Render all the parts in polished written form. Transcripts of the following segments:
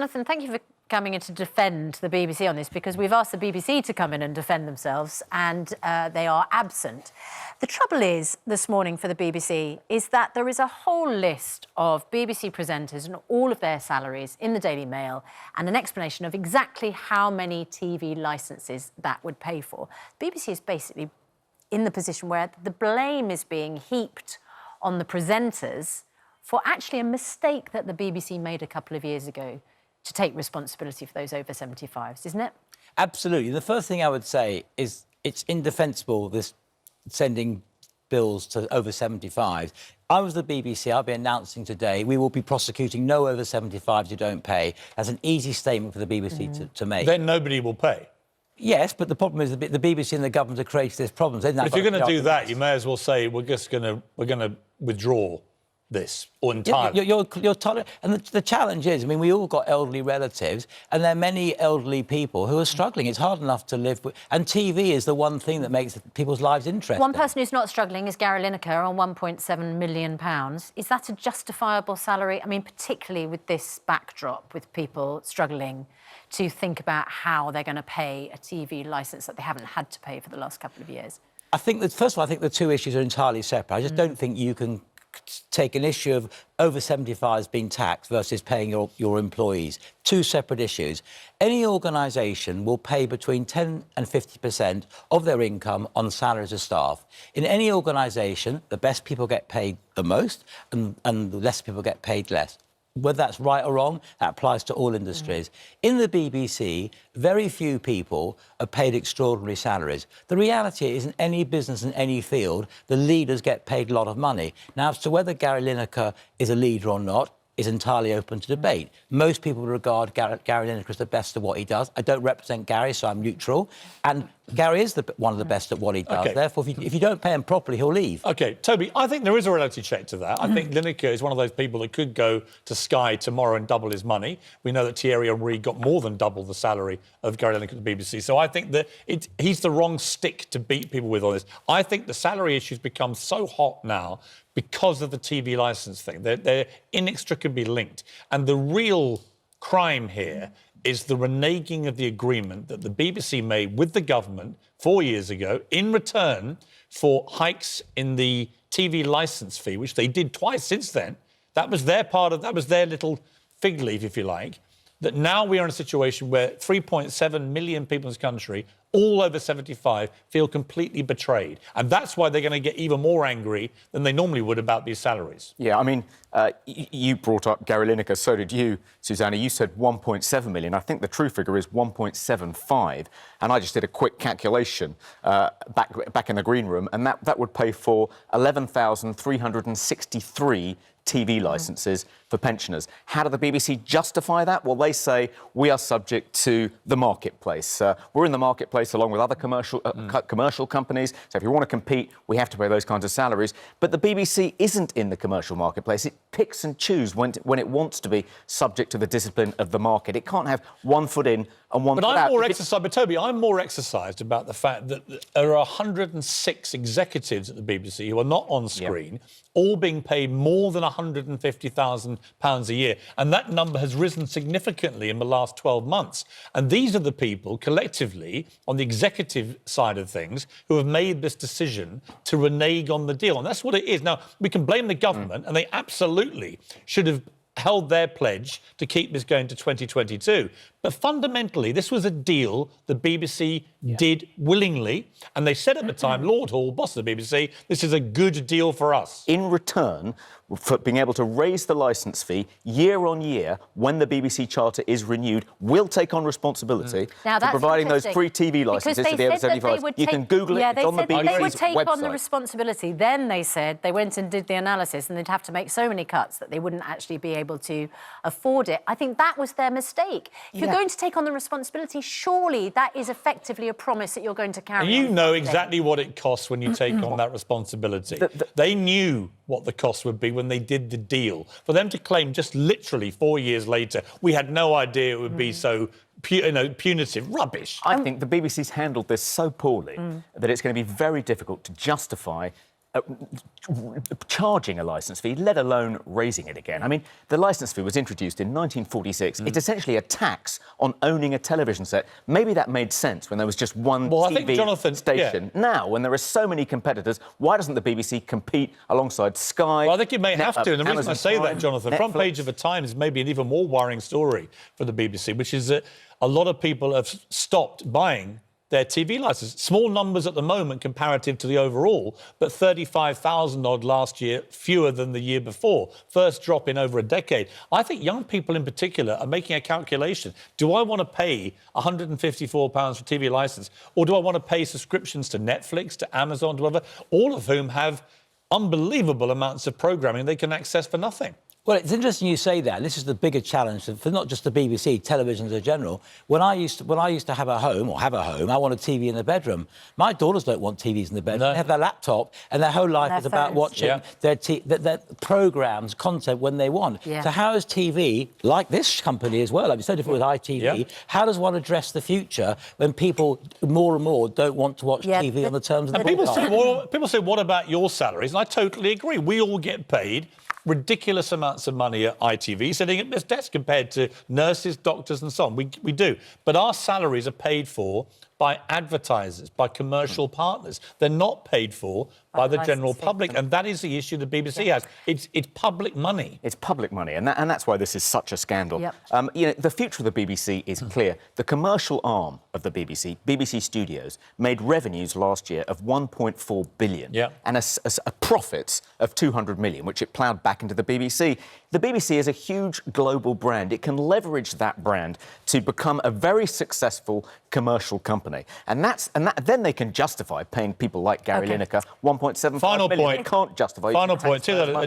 Jonathan, thank you for coming in to defend the BBC on this, because we've asked the BBC to come in and defend themselves, and they are absent. The trouble is, this morning for the BBC, is that there is a whole list of BBC presenters and all of their salaries in the Daily Mail, and an explanation of exactly how many TV licences that would pay for. The BBC is basically in the position where the blame is being heaped on the presenters for actually a mistake that the BBC made a couple of years ago to take responsibility for those over 75s, isn't it? Absolutely. The first thing I would say is it's indefensible, this sending bills to over 75s. I was the BBC, I'll be announcing today, we will be prosecuting no over 75s who don't pay. That's an easy statement for the BBC to make. Then nobody will pay. Yes, but the problem is the BBC and the government have created this problem. But if you're going to do that, you may as well say we're going to withdraw this entirely. You're tolerant. And the challenge is, I mean, we all got elderly relatives, and there are many elderly people who are struggling. It's hard enough to live with... And TV is the one thing that makes people's lives interesting. One person who's not struggling is Gary Lineker on £1.7 million. Is that a justifiable salary? I mean, particularly with this backdrop, with people struggling to think about how they're going to pay a TV licence that they haven't had to pay for the last couple of years. I think that, first of all, I think the two issues are entirely separate. I just don't think you can take an issue of over 75s being taxed versus paying your employees. Two separate issues. Any organisation will pay between 10 and 50% of their income on salaries of staff. In any organisation, the best people get paid the most and the less people get paid less. Whether that's right or wrong, that applies to all industries. In the BBC, very few people are paid extraordinary salaries. The reality is, in any business, in any field, the leaders get paid a lot of money. Now, as to whether Gary Lineker is a leader or not is entirely open to debate. Most people regard Gary Lineker as the best at what he does. I don't represent Gary, so I'm neutral. And Gary is one of the best at what he does. Okay. Therefore, if you don't pay him properly, he'll leave. OK, Toby, I think there is a reality check to that. I think Lineker is one of those people that could go to Sky tomorrow and double his money. We know that Thierry Henry got more than double the salary of Gary Lineker at the BBC. So I think that he's the wrong stick to beat people with on this. I think the salary issue's become so hot now because of the TV licence thing. They're inextricably linked. And the real crime here is the reneging of the agreement that the BBC made with the government 4 years ago in return for hikes in the TV licence fee, which they did twice since then. That was their little fig leaf, if you like. That now we are in a situation where 3.7 million people in this country, all over 75, feel completely betrayed. And that's why they're going to get even more angry than they normally would about these salaries. Yeah, I mean, you brought up Gary Lineker, so did you, Susanna. You said 1.7 million. I think the true figure is 1.75. And I just did a quick calculation back in the green room, and that would pay for 11,363 TV licences for pensioners. How do the BBC justify that? Well, they say we are subject to the marketplace. We're in the marketplace along with other commercial companies. So if you want to compete, we have to pay those kinds of salaries. But the BBC isn't in the commercial marketplace. It picks and chooses when it wants to be subject to the discipline of the market. It can't have one foot in and one foot out. But Toby, I'm more exercised about the fact that there are 106 executives at the BBC who are not on screen, all being paid more than £150,000 a year. And that number has risen significantly in the last 12 months. And these are the people, collectively, on the executive side of things, who have made this decision to renege on the deal. And that's what it is. Now, we can blame the government, and they absolutely should have held their pledge to keep this going to 2022. But fundamentally, this was a deal the BBC did willingly. And they said at the time, Lord Hall, boss of the BBC, this is a good deal for us. In return for being able to raise the licence fee year on year when the BBC Charter is renewed, we'll take on responsibility for providing those free TV licences to the over 75s. You can Google it, it's on the BBC's website. They would take on the responsibility. Then they said they went and did the analysis and they'd have to make so many cuts that they wouldn't actually be able to afford it. I think that was their mistake. If you're going to take on the responsibility, surely that is effectively a promise that you're going to carry on. You know exactly what it costs when you take on that responsibility. They knew what the cost would be when they did the deal. For them to claim just literally 4 years later, we had no idea it would be so punitive. Rubbish. I think the BBC's handled this so poorly that it's going to be very difficult to justify charging a licence fee, let alone raising it again. I mean, the licence fee was introduced in 1946. It's essentially a tax on owning a television set. Maybe that made sense when there was just one TV station. Yeah. Now, when there are so many competitors, why doesn't the BBC compete alongside Sky? Well, I think it may have to. And the reason I say that, Jonathan, Netflix. front page of the Times is maybe an even more worrying story for the BBC, which is that a lot of people have stopped buying their TV license. Small numbers at the moment comparative to the overall, but 35,000 odd last year, fewer than the year before. First drop in over a decade. I think young people in particular are making a calculation. Do I want to pay £154 for TV license, or do I want to pay subscriptions to Netflix, to Amazon, to whatever, all of whom have unbelievable amounts of programming they can access for nothing? Well, it's interesting you say that. This is the bigger challenge for not just the BBC, televisions in general. When I used to have a home, I want a TV in the bedroom. My daughters don't want TVs in the bedroom. No. They have their laptop, and their whole life is about watching their programmes, content when they want. Yeah. So how is TV, like this company as well, it's so different with ITV, how does one address the future when people more and more don't want to watch TV on the terms of the people say, what about your salaries? And I totally agree. We all get paid ridiculous amounts of money at ITV, sitting at this desk compared to nurses, doctors and so on. We do. But our salaries are paid for by advertisers, by commercial partners. They're not paid for by the general public. And that is the issue the BBC has. It's public money. It's public money, and that's why this is such a scandal. Yep. The future of the BBC is clear. The commercial arm of the BBC, BBC Studios, made revenues last year of £1.4 billion and a profits of £200 million, which it ploughed back into the BBC. The BBC is a huge global brand. It can leverage that brand to become a very successful commercial company. And then they can justify paying people like Gary Lineker £1.75 Final million. point. They can't justify. Final point.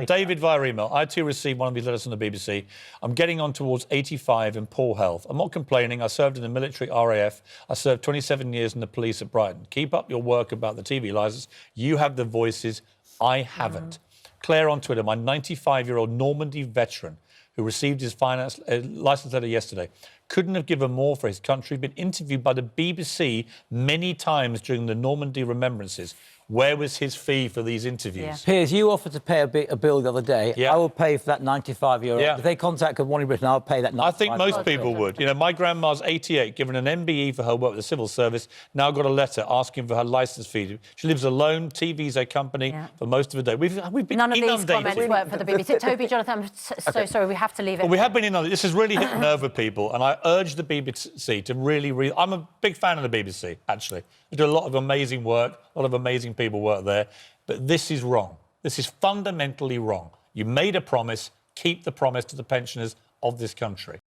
David via email. I too received one of these letters from the BBC. I'm getting on towards 85 in poor health. I'm not complaining. I served in the military RAF. I served 27 years in the police at Brighton. Keep up your work about the TV licence. You have the voices. I haven't. Claire on Twitter, my 95-year-old Normandy veteran who received his licence letter yesterday, couldn't have given more for his country, been interviewed by the BBC many times during the Normandy remembrances. Where was his fee for these interviews? Piers, you offered to pay a bill the other day. I will pay for that 95-year-old. If they contact Good Morning Britain, I'll pay that 95. I think most people would. You know, my grandma's 88, given an MBE for her work with the civil service, now got a letter asking for her licence fee. She lives alone, TV's her company for most of the day. We've been None of inundated. these comments work for the BBC. Toby, Jonathan, I'm so sorry, we have to leave it. Well, we have been inundated. This has really hit the nerve of people, and I urge the BBC to really... I'm a big fan of the BBC, actually. They do a lot of amazing work, a lot of amazing people work there. But this is wrong. This is fundamentally wrong. You made a promise. Keep the promise to the pensioners of this country.